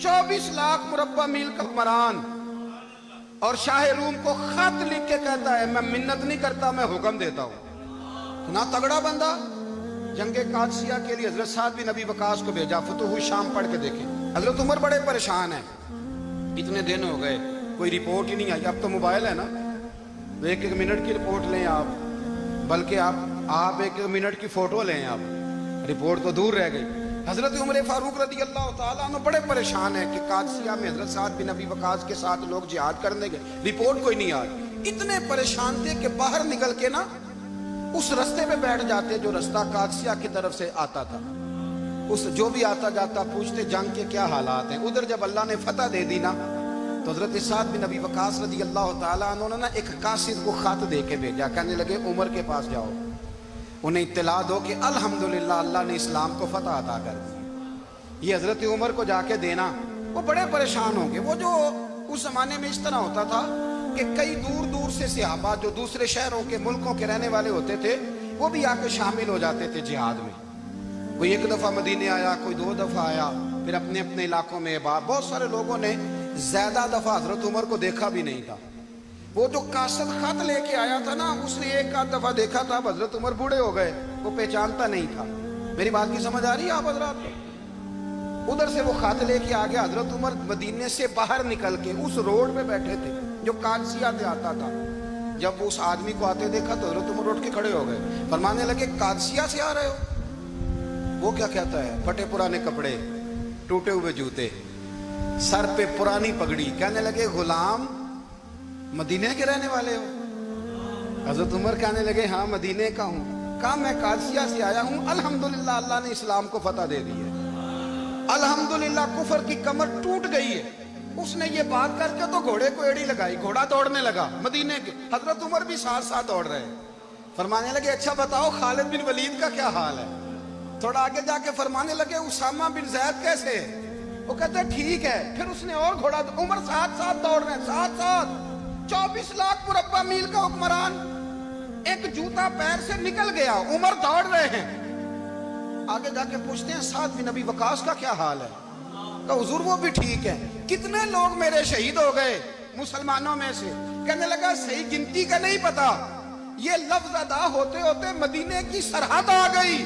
24 लाख मुरब्बा मील का हुक्मरान, और शाह रूम को खत लिख के कहता है मैं मिन्नत नहीं करता, मैं हुक्म देता हूं। ना तगड़ा बंदा। जंगे कादसिया के लिए हजरत साद बिन नबी वकास को भेजा, फतुह शाम पढ़ के देखे। हजरत उमर बड़े परेशान है, इतने दिन हो गए कोई रिपोर्ट ही नहीं आई। अब तो मोबाइल है ना, तो एक एक मिनट की रिपोर्ट लें आप, बल्कि आप एक एक मिनट की फोटो लें आप, रिपोर्ट तो दूर रह गई। हजरत उमर फारूक रदी अल्लाह ताला अन्हु बड़े परेशान है कि कादसिया में हजरत साद बिन नबी वकास के साथ लोग जिहाद करने गए, रिपोर्ट कोई नहीं आ रही। इतने परेशान थे कि बाहर निकल के ना उस रास्ते पे बैठ जाते जो रास्ता कादसिया की तरफ से आता था। उस जो भी आता जाता पूछते जंग के क्या हालात हैं। उधर जब अल्लाह ने फतह दे दी ना, तो हजरत साद बिन नबी वकास रदी अल्लाह ताला अन्हु ने एक कासिद को खत दे के भेजा, कहने लगे उमर के पास जाओ, उन्हें इत्तला दो कि अल्हम्दुलिल्लाह अल्लाह ने इस्लाम को फतह अता कर दी। ये हजरत उमर को जाके देना। वो बड़े परेशान होंगे। वो जो उस जमाने में इस तरह होता था कि कई दूर दूर से सहाबा जो दूसरे शहरों के मुल्कों के रहने वाले होते थे, वो भी आके शामिल हो जाते थे जिहाद में। कोई एक दफा मदीने आया, कोई 2 दफा आया, फिर अपने अपने इलाकों में। बहुत सारे लोगों ने ज्यादा दफा हजरत उमर को देखा भी नहीं था। वो जो कासद खत लेके आया था ना, उसने एक आध दफा देखा था। हजरत उमर बूढ़े हो गए, वो पहचानता नहीं था। मेरी बात की समझ आ रही है आप हजरात? उधर से वो खत लेके आ गया। हजरत उमर मदीने से बाहर निकल के उस रोड पे बैठे थे जो कादसिया से आता था। जब वो उस आदमी को आते देखा तो हजरत उमर उठ के खड़े हो गए, फरमाने लगे कादसिया से आ रहे हो? वो क्या कहता है? फटे पुराने कपड़े, टूटे हुए जूते, सर पे पुरानी पगड़ी। कहने लगे गुलाम मदीने के रहने वाले हो? हजरत उमर कहने लगे हाँ मदीने का हूँ। कहा मैं कादसिया से आया हूँ, अल्हम्दुलिल्लाह अल्लाह ने इस्लाम को फतह दे दी है, अल्हम्दुलिल्लाह कुफर की कमर टूट गई है। उसने ये बात करके तो घोड़े को एड़ी लगाई, घोड़ा दौड़ने लगा मदीने के। हजरत उमर भी साथ साथ दौड़ रहे। फरमाने लगे अच्छा बताओ खालिद बिन वलीद का क्या हाल है? थोड़ा आगे जाके फरमाने लगे उसामा बिन जैद कैसे है? वो कहते ठीक है। फिर उसने और घोड़ा, उमर साथ साथ दौड़ रहे हैं, साथ साथ। 24 लाख मुरब्बा मील का हुक्मरान, एक जूता पैर से निकल गया, उमर दौड़ रहे हैं। आगे जाके पूछते हैं साद बिन नबी वकास का क्या हाल है? तो हुजूर वो भी ठीक है। कितने लोग मेरे शहीद हो गए मुसलमानों में से? कहने लगा सही गिनती का नहीं पता, ये लफ्ज अदा होते होते मदीने की सरहद आ गई।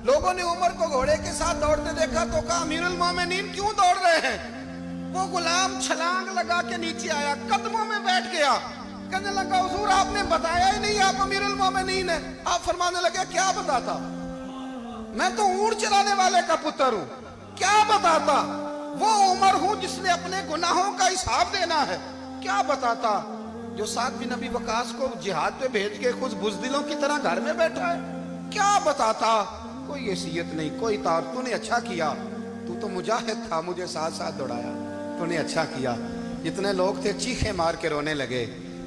लोगों ने उमर को घोड़े के साथ दौड़ते देखा तो कहा अमीरुल मोमिनीन क्यों दौड़ रहे हैं? वो गुलाम छलांग लगा के नीचे आया, कदमों में बैठ गया। कहने लगा हुजूर आपने बताया ही नहीं आप अमीरुल मोमिनीन है। आप फरमाने लगे क्या बताता? मैं तो ऊंट चलाने वाले का पुत्र हूं, क्या बताता? वो उमर हूं जिसने अपने गुनाहों का हिसाब देना है। क्या बताता? जो साद बिन नबी वकास को जिहाद पे भेज के खुद बुज़दिलों की तरह घर में बैठा है। क्या बताता? कोई हैसियत नहीं, कोई तार। तूने अच्छा किया, तू तो मुजाहिद था, मुझे साथ साथ दौड़ाया, तूने अच्छा किया। जितने लोग थे चीखे मार के रोने लगे।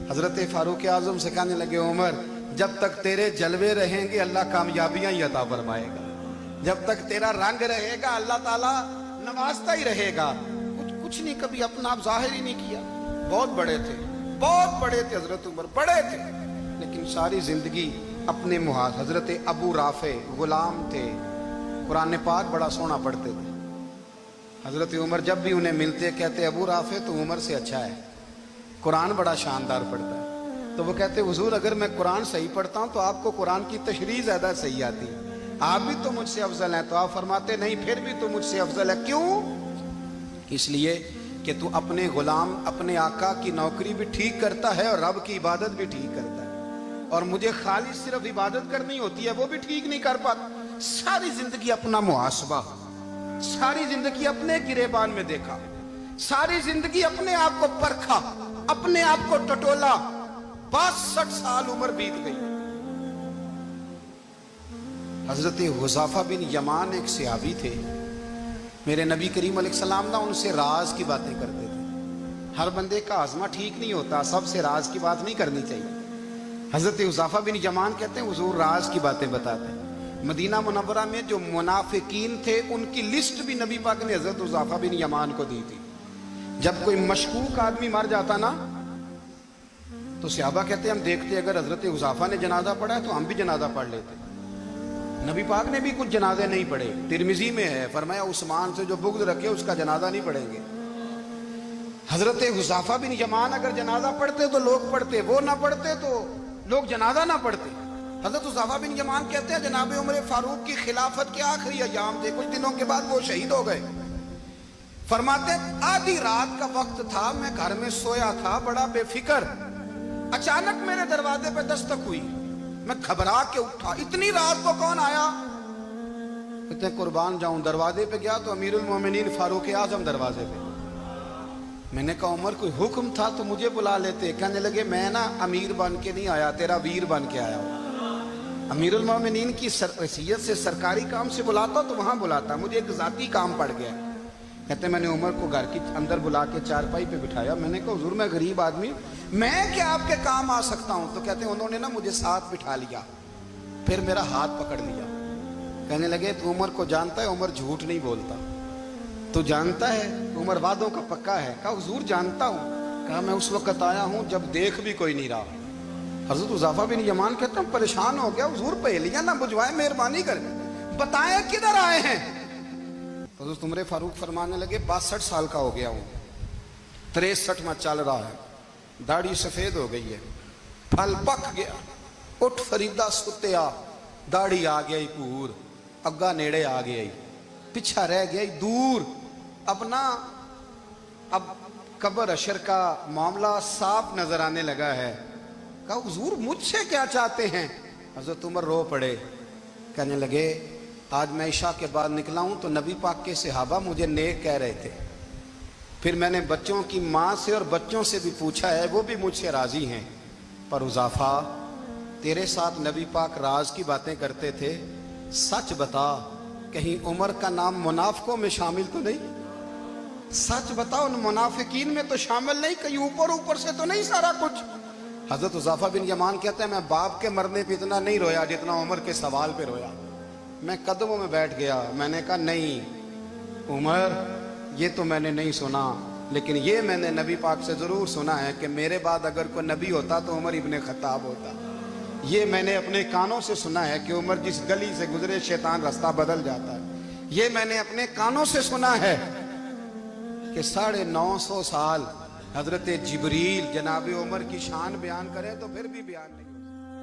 हजरत फारूक आजम से कहने लगे उमर जब तक तेरे जलवे रहेंगे अल्लाह कामयाबियां ही अता फरमाएगा, जब तक तेरा रंग रहेगा अल्लाह ताला नवाजता ही रहेगा। कुछ नहीं, कभी अपना आप जाहिर ही नहीं किया। बहुत बड़े थे, बहुत बड़े थे हजरत उमर, बड़े थे, लेकिन सारी जिंदगी अपने मुहाज। हजरत अबू राफे गुलाम थे, कुरान पाक बड़ा सोना पढ़ते थे। हजरत उमर जब भी उन्हें मिलते कहते अबू राफे तो उमर से अच्छा है, कुरान बड़ा शानदार पढ़ता है। तो वो कहते हुजूर अगर मैं कुरान सही पढ़ता हूँ तो आपको कुरान की तशरीह ज्यादा सही आती है, आप भी तो मुझसे अफजल हैं। तो आप फरमाते नहीं फिर भी तो मुझसे अफजल है। क्यों? इसलिए कि तू अपने गुलाम अपने आका की नौकरी भी ठीक करता है और रब की इबादत भी ठीक करता है, और मुझे खाली सिर्फ इबादत करनी होती है वो भी ठीक नहीं कर पाता। सारी जिंदगी अपना मुहासबा, सारी जिंदगी अपने गिरेबान में देखा, सारी जिंदगी अपने आप को परखा, अपने आप को टटोला। 62 साल उम्र बीत गई। हजरत हुज़ाफा बिन यमान एक सहाबी थे, मेरे नबी करीम अलैहिस्सलाम ना उनसे राज की बातें करते थे। हर बंदे का आज़मा ठीक नहीं होता, सबसे राज की बात नहीं करनी चाहिए। हजरत हुज़ाफा बिन यमान कहते हैं हुजूर राज की बातें बताते हैं। मदीना मुनव्वरा में जो मुनाफिकीन थे उनकी लिस्ट भी नबी पाक ने हजरत हुज़ाफा बिन यमान को दी थी। जब कोई मशकूक आदमी मर जाता ना तो सहाबा कहते हम देखते अगर हजरत हुज़ाफा ने जनाजा पढ़ा है तो हम भी जनाजा पढ़ लेते। नबी पाक ने भी कुछ जनाजे नहीं पढ़े, तिरमिजी में है, फरमाया उस्मान से जो बुग़्ज़ रखे उसका जनाजा नहीं पढ़ेंगे। हजरत हुज़ाफा बिन यमान अगर जनाजा पढ़ते तो लोग पढ़ते, वो ना पढ़ते तो लोग जनाजा ना पढ़ते। हजरत हुज़ाफा बिन यमान कहते हैं जनाब उमर फारूक की खिलाफत के आखिरी अय्याम थे, कुछ दिनों के बाद वो शहीद हो गए। फरमाते आधी रात का वक्त था, मैं घर में सोया था बड़ा बेफिक्र, अचानक मेरे दरवाजे पे दस्तक हुई, मैं घबरा के उठा, इतनी रात को कौन आया? इतने कुर्बान जाऊं, दरवाजे पे गया तो अमीरुल मोमिनीन फारूक आजम दरवाजे पे। मैंने कहा उमर कोई हुक्म था तो मुझे बुला लेते। कहने लगे मैं ना अमीर बन के नहीं आया, तेरा वीर बन के आया हूं। अमीरुल मोमिनीन की हैसियत से सरकारी काम से बुलाता तो वहां बुलाता, मुझे एक जाती काम पड़ गया। कहते मैंने उमर को घर की अंदर बुला के चारपाई पे बिठाया, मैंने कहा हुजूर मैं गरीब आदमी, मैं क्या आपके काम आ सकता हूं? तो कहते उन्होंने ना मुझे साथ बिठा लिया, फिर मेरा हाथ पकड़ लिया, कहने लगे तू उमर को जानता है? उमर झूठ नहीं बोलता। तू जानता है? उमर वादों का पक्का है। कहा हुजूर जानता हूं। कहा मैं उस वक्त आया हूं जब देख भी कोई नहीं रहा। हजरत हुज़ाफा बिन यमान कहते हैं परेशान हो गया, हुजूर पहेलियां ना बुझवाए, मेहरबानी कर बताएं किधर आए हैं। हजरत उमर फारूक फरमाने लगे 62 साल का हो गया हूं, 63 में चल रहा है, दाढ़ी सफेद हो गई है, फल पक गया, उठ फरीदा सुत्या, दाढ़ी आ गई पूर, अग्गा नेड़े आ गया, पिछा रह गया दूर, अब कब्र अशर का मामला साफ नजर आने लगा है। कहा हुजूर मुझसे क्या चाहते हैं? हजरत उमर रो पड़े, कहने लगे आज मैं इशा के बाद निकला हूं तो नबी पाक के सहाबा मुझे नेक कह रहे थे, फिर मैंने बच्चों की माँ से और बच्चों से भी पूछा है, वो भी मुझसे राजी हैं, पर हुज़ाफा तेरे साथ नबी पाक राज की बातें करते थे, सच बता कहीं उमर का नाम मुनाफिकों में शामिल तो नहीं? सच बताओ उन मुनाफिकीन में तो शामिल नहीं, कहीं ऊपर ऊपर से तो नहीं सारा कुछ? हजरत हुज़ाफा बिन यमान कहते हैं मैं बाप के मरने पे इतना नहीं रोया जितना उमर के सवाल पे रोया। मैं कदमों में बैठ गया, मैंने कहा नहीं उमर ये तो मैंने नहीं सुना, लेकिन ये मैंने नबी पाक से जरूर सुना है कि मेरे बाद अगर कोई नबी होता तो उमर इब्ने खत्ताब होता। ये मैंने अपने कानों से सुना है कि उमर जिस गली से गुजरे शैतान रास्ता बदल जाता है। ये मैंने अपने कानों से सुना है कि 950 साल हजरत जिब्रील जनाब उमर की शान बयान करें तो फिर भी बयान नहीं।